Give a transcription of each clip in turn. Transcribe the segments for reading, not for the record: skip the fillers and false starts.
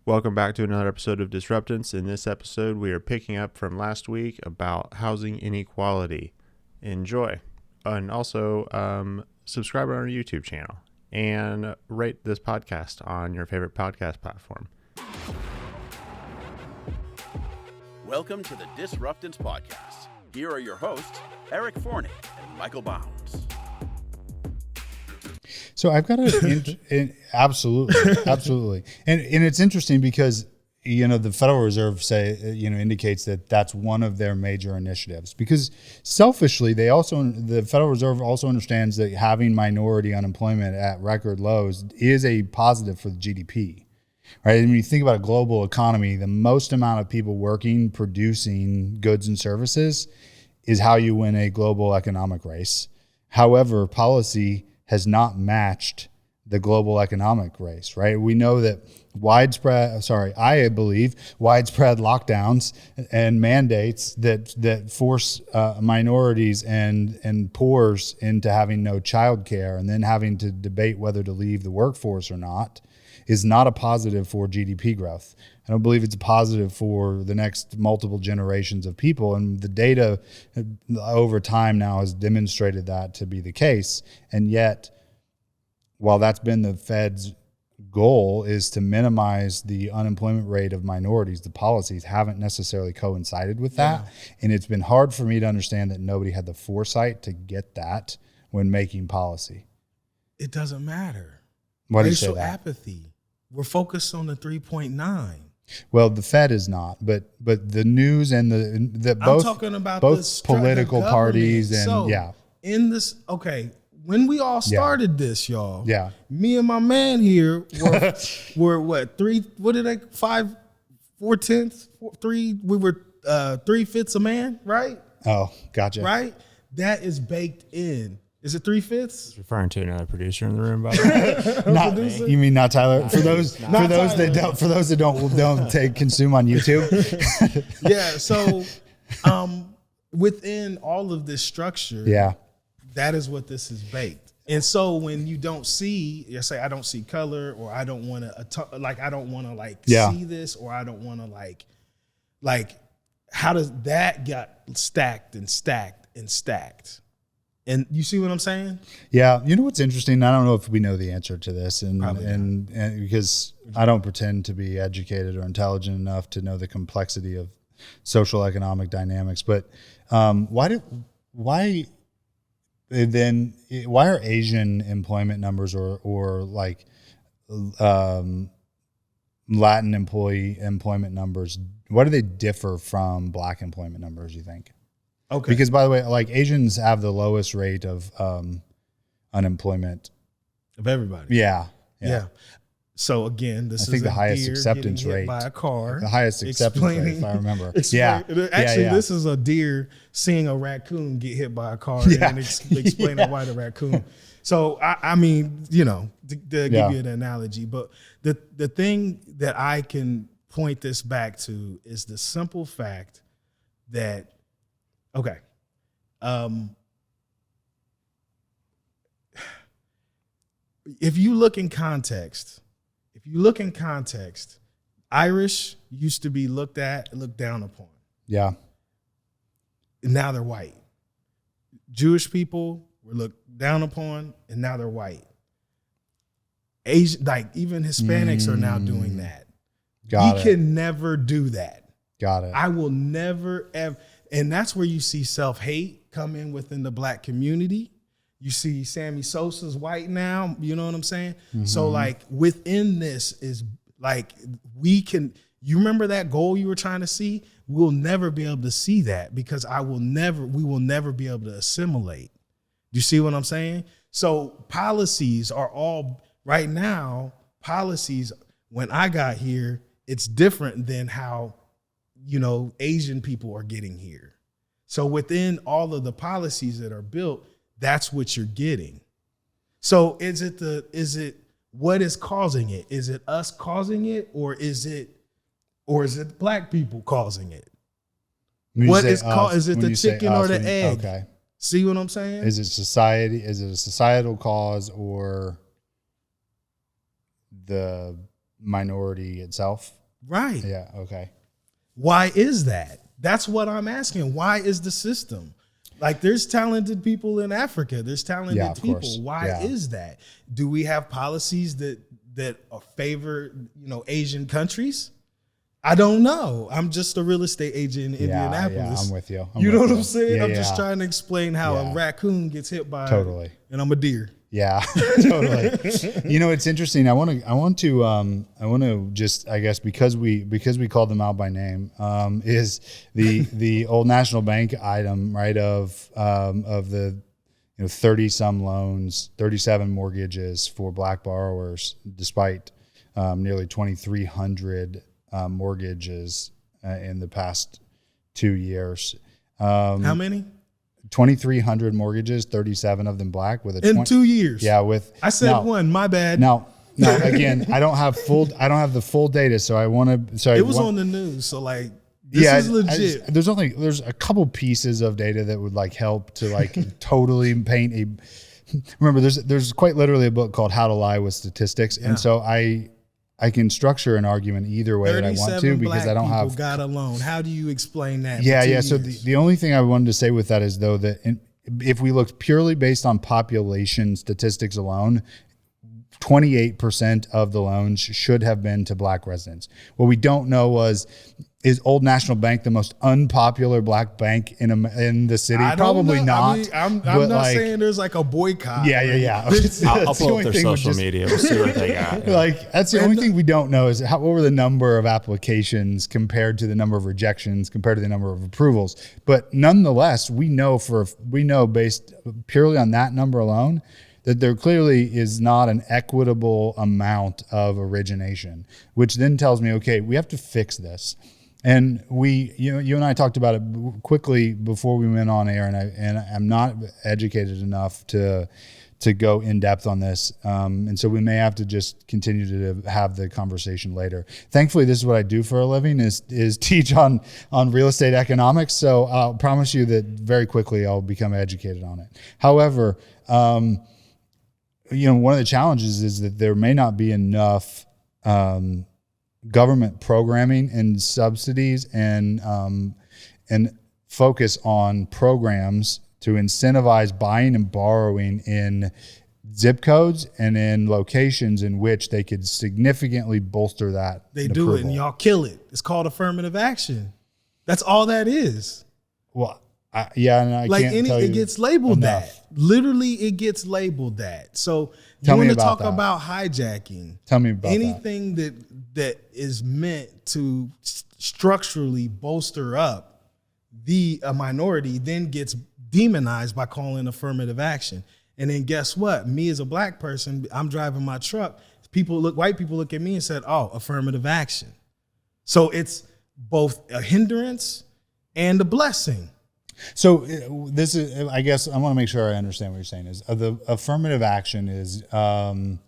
Welcome back to another episode of Disruptance. In this episode, we are picking up from last week about housing inequality. Enjoy. And also, subscribe on our YouTube channel and rate this podcast on your favorite podcast platform. Welcome to the Disruptance Podcast. Here are your hosts, Eric Forney and Michael Bounds. So I've got absolutely. And it's interesting because, the Federal Reserve indicates that that's one of their major initiatives, because selfishly, the Federal Reserve also understands that having minority unemployment at record lows is a positive for the GDP, right? And when you think about a global economy, the most amount of people working, producing goods and services is how you win a global economic race. However, policy has not matched the global economic race, right? We know that I believe widespread lockdowns and mandates that force minorities and poors into having no childcare and then having to debate whether to leave the workforce or not is not a positive for GDP growth. I don't believe it's a positive for the next multiple generations of people. And the data over time now has demonstrated that to be the case. And yet, while that's been the Fed's goal, is to minimize the unemployment rate of minorities, the policies haven't necessarily coincided with that. Yeah. And it's been hard for me to understand that nobody had the foresight to get that when making policy. It doesn't matter. Why do you say Racial that? apathy. We're focused on the 3.9. Well, the Fed is not, but the news and the both, I'm talking about both political parties and so, in this, when we all started this, y'all, me and my man here were what, 3/5 a man, right? Oh, gotcha. Right? That is baked in. Is it 3/5? Referring to another producer in the room, by the way. Not me. You mean not Tyler? For those that don't consume on YouTube. Yeah. So, within all of this structure, that is what this is baked. And so when you don't see, you say, I don't see color, or I don't want to, see this, or I don't want to like, how does that get stacked and stacked and stacked? And you see what I'm saying? Yeah. You know what's interesting? I don't know if we know the answer to this, and because I don't pretend to be educated or intelligent enough to know the complexity of social economic dynamics, but why are Asian employment numbers or like Latin employment numbers, why do they differ from Black employment numbers, you think? Okay. Because, by the way, like, Asians have the lowest rate of unemployment of everybody. Yeah. So again, this I think is the highest acceptance rate by a car. The highest acceptance rate, if I remember. This is a deer seeing a raccoon get hit by a car and then explaining why the raccoon. So I mean, to give you an analogy, but the thing that I can point this back to is the simple fact that if you look in context, Irish used to be looked down upon. Yeah. And now they're white. Jewish people were looked down upon, and now they're white. Asian, even Hispanics are now doing that. We can never do that. Got it. I will never ever. And that's where you see self-hate come in within the Black community. You see Sammy Sosa's white now, you know what I'm saying? Mm-hmm. So within this is you remember that goal you were trying to see? We'll never be able to see that because we will never be able to assimilate. Do you see what I'm saying? So policies are all, right now, when I got here, it's different than how Asian people are getting here. So within all of the policies that are built, that's what you're getting. So is it what is causing it? Is it us causing it, or is it Black people causing it? Is it the chicken or the egg? Okay. See what I'm saying? Is it society? Is it a societal cause, or the minority itself. Right. Yeah. Okay. Why is that? That's what I'm asking. Why is the system? Like, there's talented people in Africa. There's talented people. Course. Why is that? Do we have policies that favor, Asian countries? I don't know. I'm just a real estate agent in Indianapolis. Yeah, I'm with you. You know what I'm saying? Yeah, I'm just trying to explain how a raccoon gets hit by and I'm a deer. Yeah, totally. It's interesting. I want to just, I guess, because we called them out by name, is the Old National Bank item, right, of the 30 some loans, 37 mortgages for Black borrowers, despite nearly 2,300 mortgages in the past 2 years. How many? 2,300 mortgages, 37 of them Black, with in 2 years. Yeah, I said one. My bad. Now, again, I don't have the full data, so I want to. So it was on the news, so like this is legit. There's a couple pieces of data that would like help to like totally paint a. Remember, there's quite literally a book called How to Lie with Statistics, and so I can structure an argument either way that I want to, because I don't have got a loan. How do you explain that? Yeah. So the only thing I wanted to say with that is, though, that if we look purely based on population statistics alone, 28% of the loans should have been to Black residents. What we don't know is Old National Bank the most unpopular Black bank in the city? Probably not. I'm not saying there's like a boycott. Yeah. I'll pull up their social media. We'll see what they got. Like, that's the only thing we don't know is what were the number of applications compared to the number of rejections compared to the number of approvals. But nonetheless, we know based purely on that number alone that there clearly is not an equitable amount of origination, which then tells me, okay, we have to fix this. And you and I talked about it quickly before we went on air, and I'm not educated enough to go in depth on this, and so we may have to just continue to have the conversation later. Thankfully, this is what I do for a living: is teach on real estate economics. So I'll promise you that very quickly I'll become educated on it. However, one of the challenges is that there may not be enough government programming and subsidies and focus on programs to incentivize buying and borrowing in zip codes and in locations in which they could significantly bolster that. They do approval. It and y'all kill it. It's called affirmative action. That's all that is. Well, and I can't tell you it gets labeled enough. that. Literally, it gets labeled that. So you want to talk about hijacking. Tell me about anything that is meant to structurally bolster up a minority then gets demonized by calling affirmative action. And then guess what? Me as a Black person, I'm driving my truck. White people look at me and said, "Oh, affirmative action." So it's both a hindrance and a blessing. So this is, I guess, I want to make sure I understand what you're saying is the affirmative action is in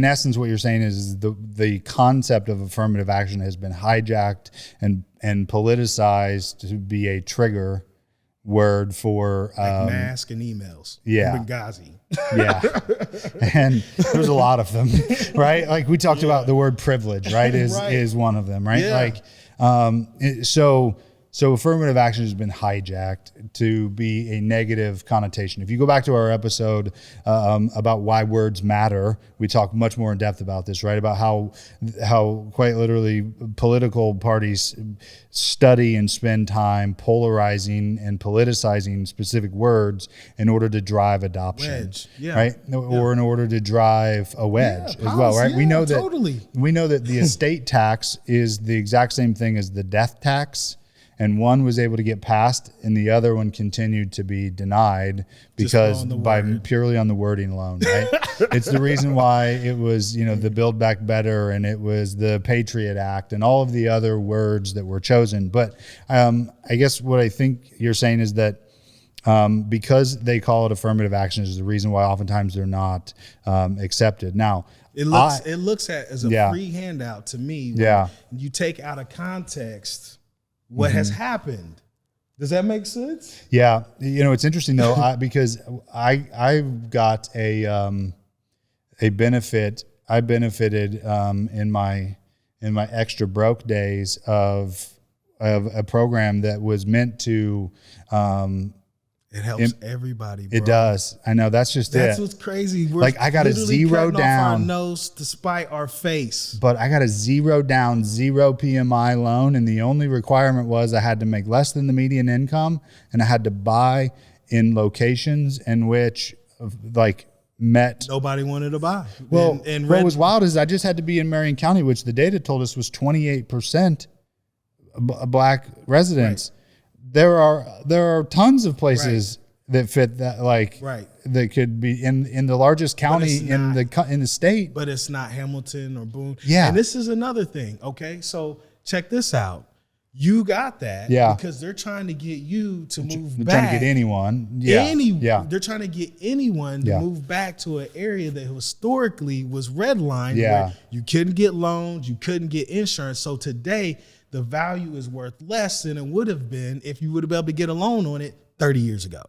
essence what you're saying is the concept of affirmative action has been hijacked and politicized to be a trigger word for like mask and emails. Yeah, Benghazi. Yeah, and there's a lot of them, right? Like we talked about the word privilege, right? Is one of them, right? Yeah. Like So affirmative action has been hijacked to be a negative connotation. If you go back to our episode about why words matter, we talk much more in depth about this, right? About how quite literally political parties study and spend time polarizing and politicizing specific words in order to drive adoption, right? Or in order to drive a wedge as well, right? We know that the estate tax is the exact same thing as the death tax. And one was able to get passed, and the other one continued to be denied because purely on the wording alone. Right? It's the reason why it was, the Build Back Better, and it was the Patriot Act, and all of the other words that were chosen. But I guess what I think you're saying is that because they call it affirmative action is the reason why oftentimes they're not accepted. Now, it looks at as a free handout to me. You take out of context what has happened. Does that make sense? Yeah. It's interesting though, because I've got a benefit I benefited in my extra broke days of a program that was meant to. It helps everybody, bro. It does. I know. That's just That's it. what's crazy. We're Like, I got a literally zero cutting off down. our nose to spite our face. But I got a 0 PMI loan, and the only requirement was I had to make less than the median income, and I had to buy in locations in which, like, met. Nobody wanted to buy. Well, and what was wild is I just had to be in Marion County, which the data told us was 28% black residents. There are tons of places that fit that, like, that could be in the largest county in the state, but it's not Hamilton or Boone. Yeah. And this is another thing. Okay, so check this out. You got that, because they're trying to get you to move they're back. trying to get anyone, They're trying to get anyone to move back to an area that historically was redlined, where you couldn't get loans, you couldn't get insurance. So today, the value is worth less than it would have been if you would have been able to get a loan on it 30 years ago.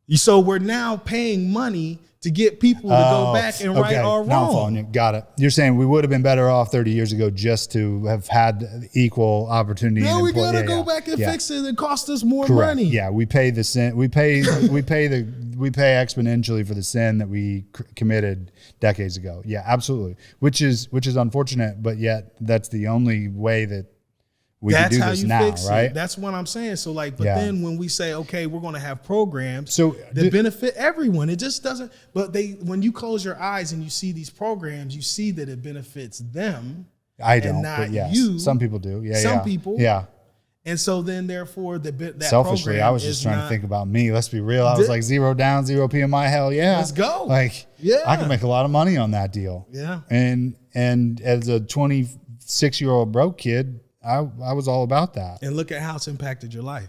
So we're now paying money to get people to go back and right our wrong. Now I'm following you. Got it. You're saying we would have been better off 30 years ago just to have had equal opportunity. No, we gotta go back and fix it. It cost us more Correct. money. Yeah, we pay the sin. We pay exponentially for the sin that we committed decades ago. Yeah, absolutely. Which is unfortunate, but yet that's the only way that we can do this now, right? That's what I'm saying. So like, but then when we say, okay, we're going to have programs that benefit everyone, it just doesn't. But when you close your eyes and you see these programs, you see that it benefits them. I don't, and not but yes, you. some people do. Yeah, some people. Yeah. And so then, therefore, that selfishly, program I was just trying to think about me. Let's be real. I was like 0 PMI. Hell yeah, let's go. Like, I can make a lot of money on that deal. Yeah. And as a 26-year-old broke kid, I was all about that. And look at how it's impacted your life.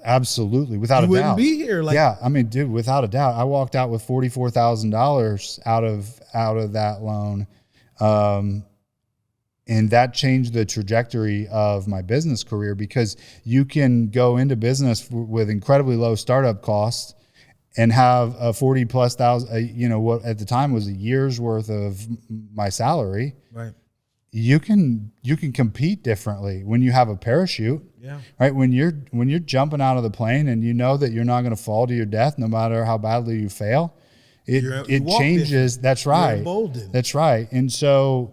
Absolutely, without a doubt. You wouldn't be here. Yeah, I mean, dude, without a doubt, I walked out with $44,000 out of that loan. And that changed the trajectory of my business career, because you can go into business with incredibly low startup costs and have a 40 plus thousand, what at the time was a year's worth of my salary. Right. You can compete differently when you have a parachute. Yeah. Right. When you're jumping out of the plane and you know that you're not going to fall to your death no matter how badly you fail. It changes. That's right. That's right. And so,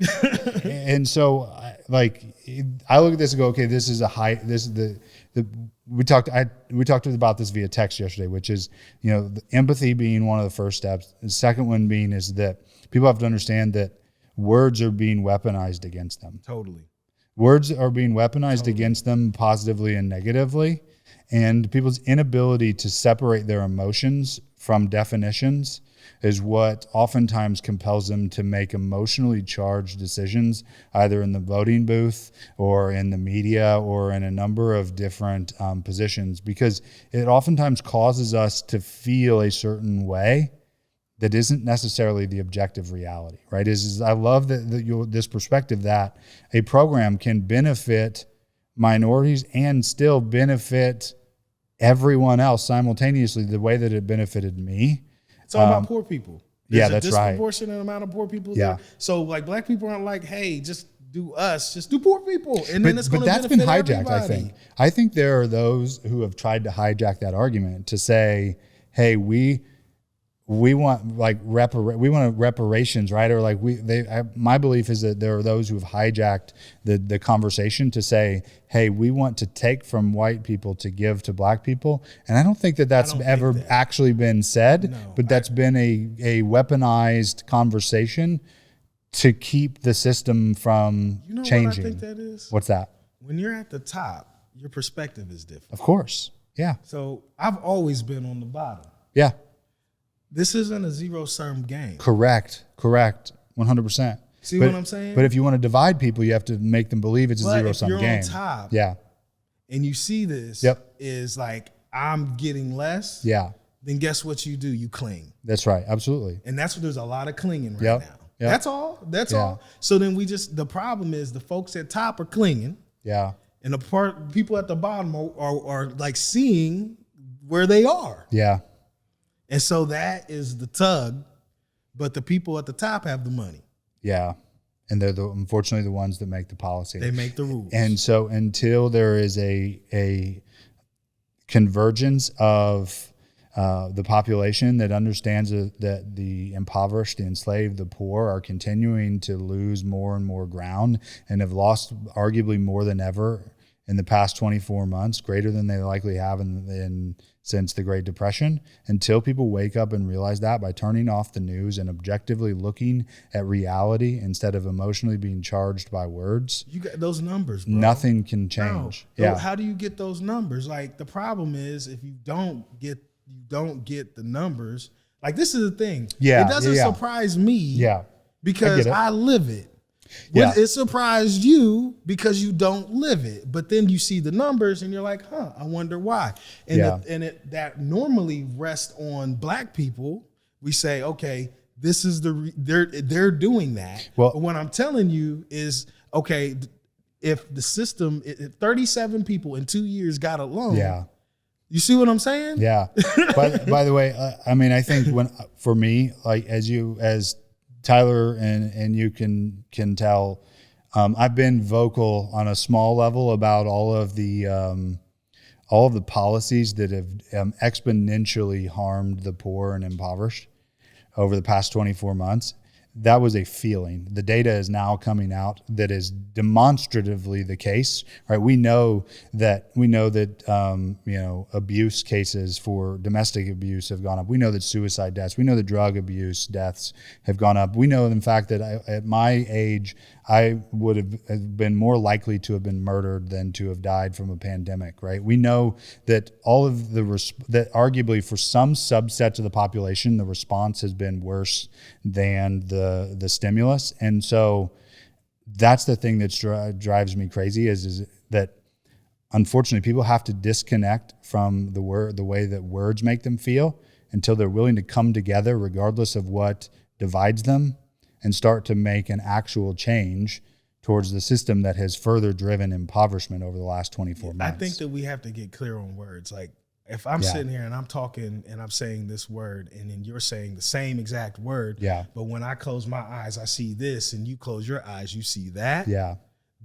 like, I look at this and go, okay, this is we talked about this via text yesterday, which is, the empathy being one of the first steps. The second one being is that people have to understand that words are being weaponized against them. Totally. Words are being weaponized against them positively and negatively. And people's inability to separate their emotions from definitions is what oftentimes compels them to make emotionally charged decisions, either in the voting booth or in the media or in a number of different positions, because it oftentimes causes us to feel a certain way that isn't necessarily the objective reality, right? I love this perspective that a program can benefit minorities and still benefit everyone else simultaneously the way that it benefited me. It's all about poor people. There's that's right. a disproportionate amount of poor people there. So like black people aren't like, hey, just do us, just do poor people. And then it's going to benefit been hijacked, everybody. I think there are those who have tried to hijack that argument to say, hey, we want reparations, right? Or like my belief is that there are those who have hijacked the conversation to say, hey, we want to take from white people to give to black people. And I don't think that's ever actually been said, but that's been a weaponized conversation to keep the system from changing. What I think that is? What's that? When you're at the top, your perspective is different. Of course. Yeah. So I've always been on the bottom. Yeah. This isn't a zero-sum game. Correct. 100%. See what I'm saying? But if you want to divide people, you have to make them believe it's a zero-sum game. If you're on top, and you see this is like, I'm getting less, then guess what you do? You cling. That's right. Absolutely. And that's what there's a lot of clinging right now. That's all. That's all. So then the problem is the folks at top are clinging. Yeah. And the people at the bottom are like seeing where they are. Yeah. And so that is the tug but the people at the top have the money. Yeah. And they're unfortunately the ones that make the policy. They make the rules. And so until there is a convergence of the population that understands that the impoverished, the enslaved, the poor are continuing to lose more and more ground and have lost arguably more than ever in the past 24 months, greater than they likely have since the Great Depression, until people wake up and realize that by turning off the news and objectively looking at reality instead of emotionally being charged by words. You got those numbers, bro. Nothing can change. No. Yeah. How do you get those numbers? Like, the problem is if you don't get the numbers. Like, this is the thing. Yeah. It doesn't surprise me. Yeah. Because I live it. Yeah. It surprised you because you don't live it, but then you see the numbers and you're like, I wonder why. And that normally rests on Black people. We say, okay, this is they're doing that. Well, but what I'm telling you is, okay, if the system, if 37 people in 2 years got a loan, you see what I'm saying? Yeah. By the way, I mean, I think for me, like as Tyler and you can tell, I've been vocal on a small level about all of the policies that have exponentially harmed the poor and impoverished over the past 24 months. That was a feeling. The data is now coming out that is demonstratively the case, right? We know that abuse cases for domestic abuse have gone up. We know that suicide deaths. We know that drug abuse deaths have gone up. We know, in fact, that at my age, I would have been more likely to have been murdered than to have died from a pandemic, right? We know that that arguably for some subsets of the population, the response has been worse than the stimulus. And so that's the thing that drives me crazy is that unfortunately people have to disconnect from the way that words make them feel until they're willing to come together regardless of what divides them and start to make an actual change towards the system that has further driven impoverishment over the last 24 months. I think that we have to get clear on words. Like, if I'm sitting here and I'm talking and I'm saying this word and then you're saying the same exact word, but when I close my eyes, I see this, and you close your eyes, you see that. Yeah.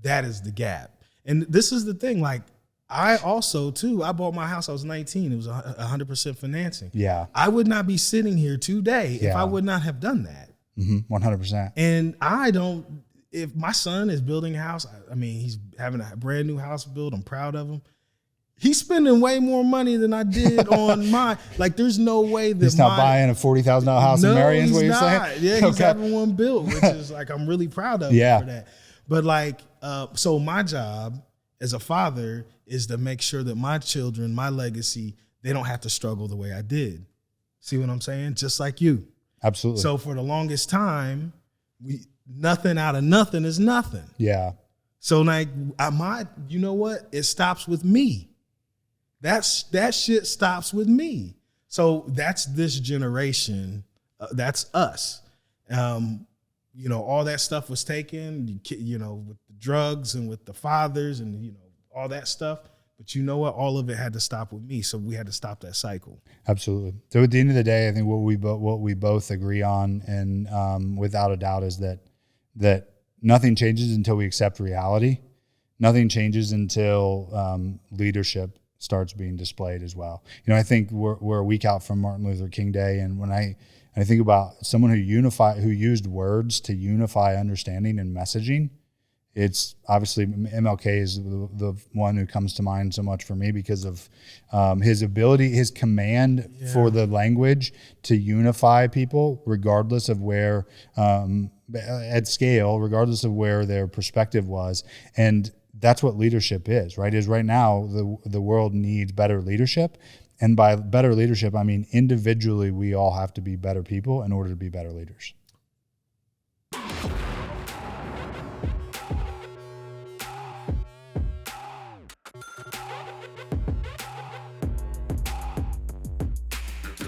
That is the gap. And this is the thing. Like, I also, too, I bought my house. I was 19. It was 100% financing. Yeah. I would not be sitting here today if I would not have done that. 100%. And if my son is building a house, I mean, he's having a brand new house built. I'm proud of him. He's spending way more money than I did on mine. Like, there's no way that he's not buying a $40,000 house in Marion, is what you're saying? Yeah, he's having one built, which is like, I'm really proud of him for that. But like, so my job as a father is to make sure that my children, my legacy, they don't have to struggle the way I did. See what I'm saying? Just like you. Absolutely. So for the longest time, nothing out of nothing is nothing. Yeah. So like, you know what? It stops with me. That shit stops with me. So that's this generation. That's us. All that stuff was taken, with the drugs and with the fathers and, all that stuff. But you know what? All of it had to stop with me. So we had to stop that cycle. Absolutely. So at the end of the day, I think what we both agree on, and without a doubt, is that nothing changes until we accept reality. Nothing changes until leadership starts being displayed as well. I think we're a week out from Martin Luther King Day, and when I think about someone who used words to unify understanding and messaging, it's obviously MLK is the one who comes to mind so much for me because of his ability, his command for the language to unify people, regardless of where, at scale, regardless of where their perspective was. And that's what leadership is, right? Is right now the world needs better leadership. And by better leadership, I mean individually we all have to be better people in order to be better leaders.